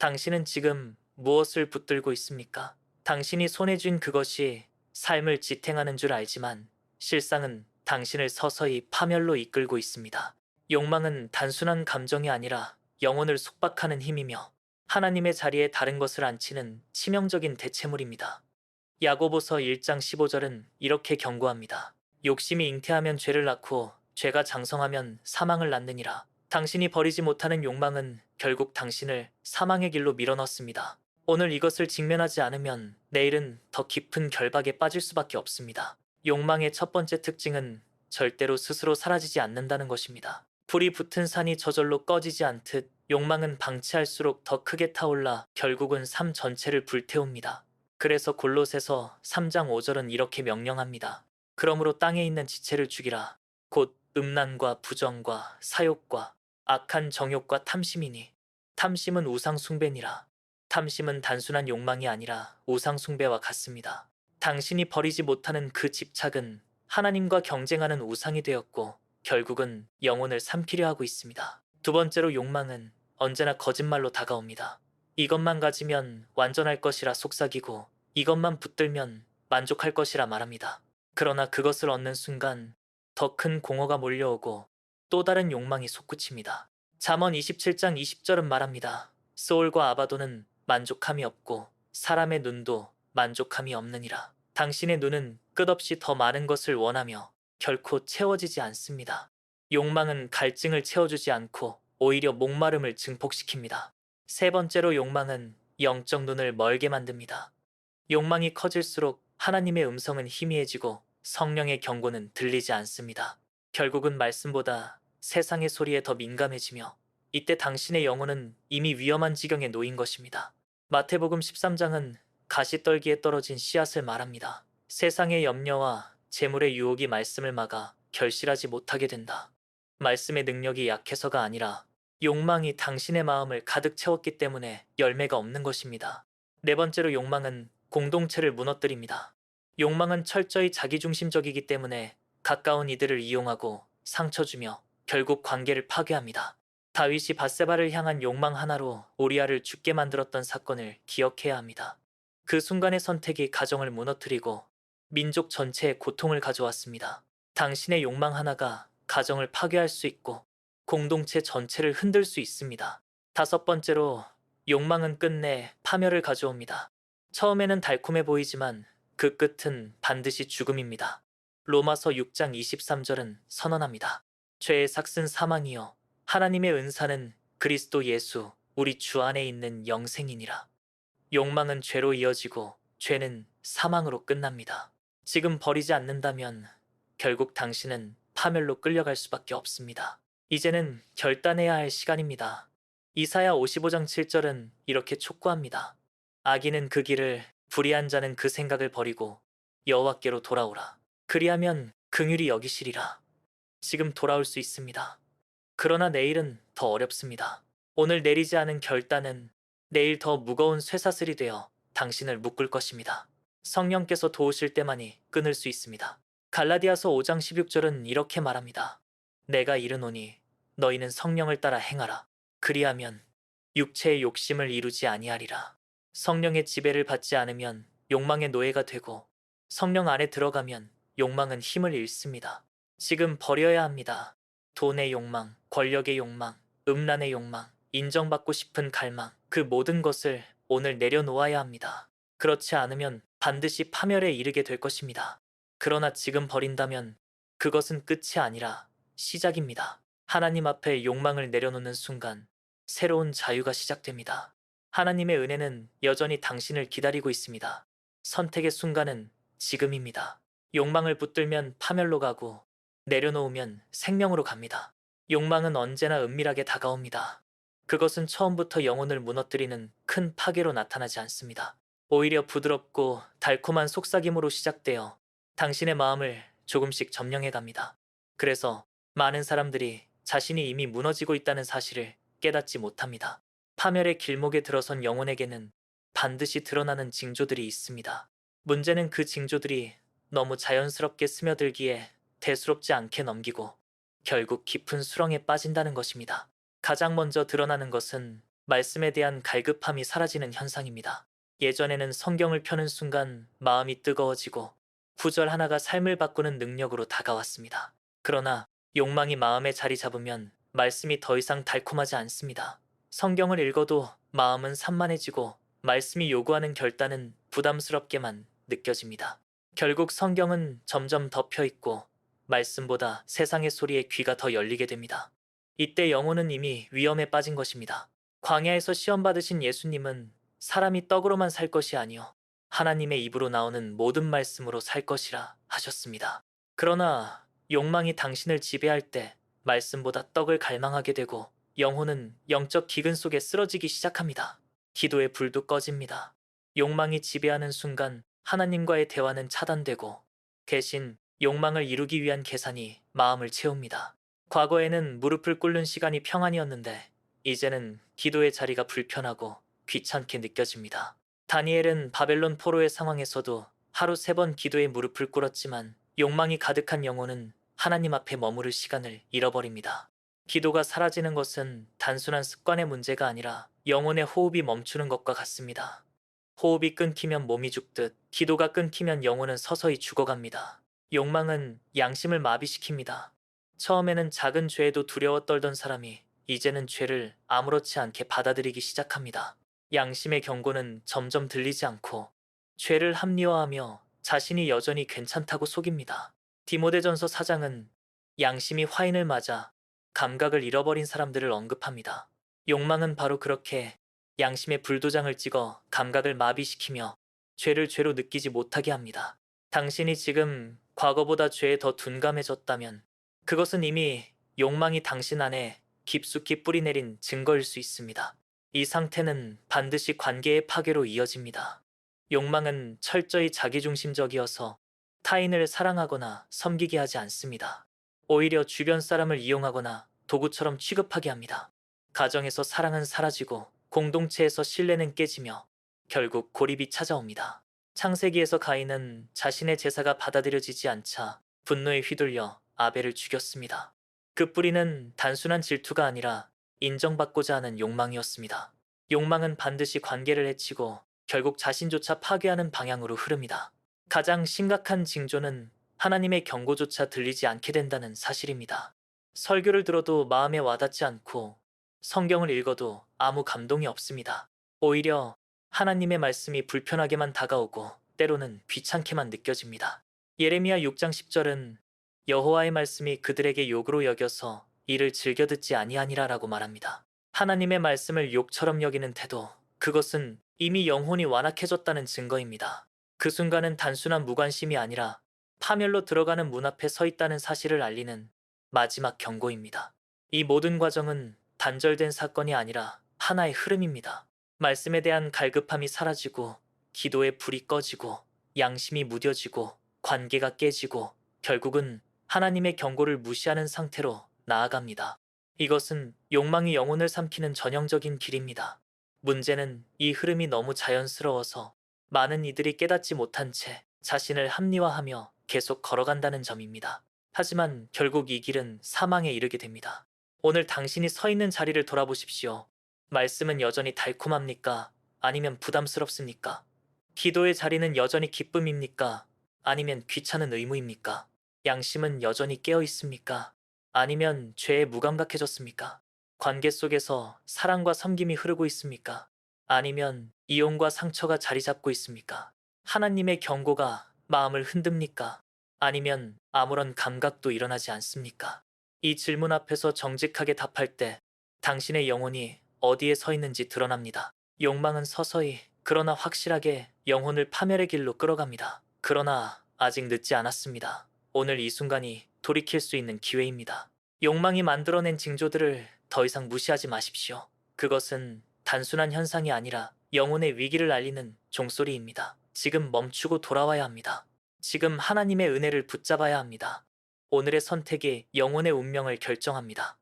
당신은 지금 무엇을 붙들고 있습니까? 당신이 손에 쥔 그것이 삶을 지탱하는 줄 알지만 실상은 당신을 서서히 파멸로 이끌고 있습니다. 욕망은 단순한 감정이 아니라 영혼을 속박하는 힘이며 하나님의 자리에 다른 것을 앉히는 치명적인 대체물입니다. 야고보서 1장 15절은 이렇게 경고합니다. 욕심이 잉태하면 죄를 낳고 죄가 장성하면 사망을 낳느니라. 당신이 버리지 못하는 욕망은 결국 당신을 사망의 길로 밀어넣습니다. 오늘 이것을 직면하지 않으면 내일은 더 깊은 결박에 빠질 수밖에 없습니다. 욕망의 첫 번째 특징은 절대로 스스로 사라지지 않는다는 것입니다. 불이 붙은 산이 저절로 꺼지지 않듯 욕망은 방치할수록 더 크게 타올라 결국은 삶 전체를 불태웁니다. 그래서 골로새서 3장 5절은 이렇게 명령합니다. 그러므로 땅에 있는 지체를 죽이라. 곧 음란과 부정과 사욕과 악한 정욕과 탐심이니 탐심은 우상 숭배니라. 탐심은 단순한 욕망이 아니라 우상 숭배와 같습니다. 당신이 버리지 못하는 그 집착은 하나님과 경쟁하는 우상이 되었고 결국은 영혼을 삼키려 하고 있습니다. 두 번째로 욕망은 언제나 거짓말로 다가옵니다. 이것만 가지면 완전할 것이라 속삭이고 이것만 붙들면 만족할 것이라 말합니다. 그러나 그것을 얻는 순간 더 큰 공허가 몰려오고 또 다른 욕망이 솟구칩니다. 잠언 27장 20절은 말합니다. 소울과 아바도는 만족함이 없고 사람의 눈도 만족함이 없느니라. 당신의 눈은 끝없이 더 많은 것을 원하며 결코 채워지지 않습니다. 욕망은 갈증을 채워주지 않고 오히려 목마름을 증폭시킵니다. 세 번째로 욕망은 영적 눈을 멀게 만듭니다. 욕망이 커질수록 하나님의 음성은 희미해지고 성령의 경고는 들리지 않습니다. 결국은 말씀보다 세상의 소리에 더 민감해지며 이때 당신의 영혼은 이미 위험한 지경에 놓인 것입니다. 마태복음 13장은 가시떨기에 떨어진 씨앗을 말합니다. 세상의 염려와 재물의 유혹이 말씀을 막아 결실하지 못하게 된다. 말씀의 능력이 약해서가 아니라 욕망이 당신의 마음을 가득 채웠기 때문에 열매가 없는 것입니다. 네 번째로 욕망은 공동체를 무너뜨립니다. 욕망은 철저히 자기중심적이기 때문에 가까운 이들을 이용하고 상처 주며 결국 관계를 파괴합니다. 다윗이 밧세바를 향한 욕망 하나로 우리아를 죽게 만들었던 사건을 기억해야 합니다. 그 순간의 선택이 가정을 무너뜨리고 민족 전체에 고통을 가져왔습니다. 당신의 욕망 하나가 가정을 파괴할 수 있고 공동체 전체를 흔들 수 있습니다. 다섯 번째로 욕망은 끝내 파멸을 가져옵니다. 처음에는 달콤해 보이지만 그 끝은 반드시 죽음입니다. 로마서 6장 23절은 선언합니다. 죄의 삭은 사망이요 하나님의 은사는 그리스도 예수 우리 주 안에 있는 영생이니라. 욕망은 죄로 이어지고 죄는 사망으로 끝납니다. 지금 버리지 않는다면 결국 당신은 파멸로 끌려갈 수밖에 없습니다. 이제는 결단해야 할 시간입니다. 이사야 55장 7절은 이렇게 촉구합니다. 악인은 그 길을 불의한 자는 그 생각을 버리고 여호와께로 돌아오라. 그리하면 긍휼히 여기시리라. 지금 돌아올 수 있습니다. 그러나 내일은 더 어렵습니다. 오늘 내리지 않은 결단은 내일 더 무거운 쇠사슬이 되어 당신을 묶을 것입니다. 성령께서 도우실 때만이 끊을 수 있습니다. 갈라디아서 5장 16절은 이렇게 말합니다. 내가 이르노니 너희는 성령을 따라 행하라. 그리하면 육체의 욕심을 이루지 아니하리라. 성령의 지배를 받지 않으면 욕망의 노예가 되고 성령 안에 들어가면 욕망은 힘을 잃습니다. 지금 버려야 합니다. 돈의 욕망, 권력의 욕망, 음란의 욕망, 인정받고 싶은 갈망, 그 모든 것을 오늘 내려놓아야 합니다. 그렇지 않으면 반드시 파멸에 이르게 될 것입니다. 그러나 지금 버린다면 그것은 끝이 아니라 시작입니다. 하나님 앞에 욕망을 내려놓는 순간 새로운 자유가 시작됩니다. 하나님의 은혜는 여전히 당신을 기다리고 있습니다. 선택의 순간은 지금입니다. 욕망을 붙들면 파멸로 가고 내려놓으면 생명으로 갑니다. 욕망은 언제나 은밀하게 다가옵니다. 그것은 처음부터 영혼을 무너뜨리는 큰 파괴로 나타나지 않습니다. 오히려 부드럽고 달콤한 속삭임으로 시작되어 당신의 마음을 조금씩 점령해 갑니다. 그래서 많은 사람들이 자신이 이미 무너지고 있다는 사실을 깨닫지 못합니다. 파멸의 길목에 들어선 영혼에게는 반드시 드러나는 징조들이 있습니다. 문제는 그 징조들이 너무 자연스럽게 스며들기에 대수롭지 않게 넘기고 결국 깊은 수렁에 빠진다는 것입니다. 가장 먼저 드러나는 것은 말씀에 대한 갈급함이 사라지는 현상입니다. 예전에는 성경을 펴는 순간 마음이 뜨거워지고 구절 하나가 삶을 바꾸는 능력으로 다가왔습니다. 그러나 욕망이 마음에 자리 잡으면 말씀이 더 이상 달콤하지 않습니다. 성경을 읽어도 마음은 산만해지고 말씀이 요구하는 결단은 부담스럽게만 느껴집니다. 결국 성경은 점점 덮여 있고 말씀보다 세상의 소리에 귀가 더 열리게 됩니다. 이때 영혼은 이미 위험에 빠진 것입니다. 광야에서 시험 받으신 예수님은 사람이 떡으로만 살 것이 아니요 하나님의 입으로 나오는 모든 말씀으로 살 것이라 하셨습니다. 그러나 욕망이 당신을 지배할 때 말씀보다 떡을 갈망하게 되고 영혼은 영적 기근 속에 쓰러지기 시작합니다. 기도의 불도 꺼집니다. 욕망이 지배하는 순간 하나님과의 대화는 차단되고 대신 욕망을 이루기 위한 계산이 마음을 채웁니다. 과거에는 무릎을 꿇는 시간이 평안이었는데 이제는 기도의 자리가 불편하고 귀찮게 느껴집니다. 다니엘은 바벨론 포로의 상황에서도 하루 3번 기도에 무릎을 꿇었지만 욕망이 가득한 영혼은 하나님 앞에 머무를 시간을 잃어버립니다. 기도가 사라지는 것은 단순한 습관의 문제가 아니라 영혼의 호흡이 멈추는 것과 같습니다. 호흡이 끊기면 몸이 죽듯 기도가 끊기면 영혼은 서서히 죽어갑니다. 욕망은 양심을 마비시킵니다. 처음에는 작은 죄에도 두려워 떨던 사람이 이제는 죄를 아무렇지 않게 받아들이기 시작합니다. 양심의 경고는 점점 들리지 않고 죄를 합리화하며 자신이 여전히 괜찮다고 속입니다. 디모데전서 4장은 양심이 화인을 맞아 감각을 잃어버린 사람들을 언급합니다. 욕망은 바로 그렇게 양심의 불도장을 찍어 감각을 마비시키며 죄를 죄로 느끼지 못하게 합니다. 당신이 지금 과거보다 죄에 더 둔감해졌다면 그것은 이미 욕망이 당신 안에 깊숙이 뿌리내린 증거일 수 있습니다. 이 상태는 반드시 관계의 파괴로 이어집니다. 욕망은 철저히 자기중심적이어서 타인을 사랑하거나 섬기게 하지 않습니다. 오히려 주변 사람을 이용하거나 도구처럼 취급하게 합니다. 가정에서 사랑은 사라지고 공동체에서 신뢰는 깨지며 결국 고립이 찾아옵니다. 창세기에서 가인은 자신의 제사가 받아들여지지 않자 분노에 휘둘려 아벨을 죽였습니다. 그 뿌리는 단순한 질투가 아니라 인정받고자 하는 욕망이었습니다. 욕망은 반드시 관계를 해치고 결국 자신조차 파괴하는 방향으로 흐릅니다. 가장 심각한 징조는 하나님의 경고조차 들리지 않게 된다는 사실입니다. 설교를 들어도 마음에 와닿지 않고 성경을 읽어도 아무 감동이 없습니다. 오히려 하나님의 말씀이 불편하게만 다가오고 때로는 귀찮게만 느껴집니다. 예레미야 6장 10절은 여호와의 말씀이 그들에게 욕으로 여겨서 이를 즐겨 듣지 아니하니라라고 말합니다. 하나님의 말씀을 욕처럼 여기는 태도, 그것은 이미 영혼이 완악해졌다는 증거입니다. 그 순간은 단순한 무관심이 아니라 파멸로 들어가는 문 앞에 서 있다는 사실을 알리는 마지막 경고입니다. 이 모든 과정은 단절된 사건이 아니라 하나의 흐름입니다. 말씀에 대한 갈급함이 사라지고 기도의 불이 꺼지고 양심이 무뎌지고 관계가 깨지고 결국은 하나님의 경고를 무시하는 상태로 나아갑니다. 이것은 욕망이 영혼을 삼키는 전형적인 길입니다. 문제는 이 흐름이 너무 자연스러워서 많은 이들이 깨닫지 못한 채 자신을 합리화하며 계속 걸어간다는 점입니다. 하지만 결국 이 길은 사망에 이르게 됩니다. 오늘 당신이 서 있는 자리를 돌아보십시오. 말씀은 여전히 달콤합니까? 아니면 부담스럽습니까? 기도의 자리는 여전히 기쁨입니까? 아니면 귀찮은 의무입니까? 양심은 여전히 깨어 있습니까? 아니면 죄에 무감각해졌습니까? 관계 속에서 사랑과 섬김이 흐르고 있습니까? 아니면 이용과 상처가 자리 잡고 있습니까? 하나님의 경고가 마음을 흔듭니까? 아니면 아무런 감각도 일어나지 않습니까? 이 질문 앞에서 정직하게 답할 때 당신의 영혼이 어디에 서 있는지 드러납니다. 욕망은 서서히 그러나 확실하게 영혼을 파멸의 길로 끌어갑니다. 그러나 아직 늦지 않았습니다. 오늘 이 순간이 돌이킬 수 있는 기회입니다. 욕망이 만들어낸 징조들을 더 이상 무시하지 마십시오. 그것은 단순한 현상이 아니라 영혼의 위기를 알리는 종소리입니다. 지금 멈추고 돌아와야 합니다. 지금 하나님의 은혜를 붙잡아야 합니다. 오늘의 선택이 영혼의 운명을 결정합니다.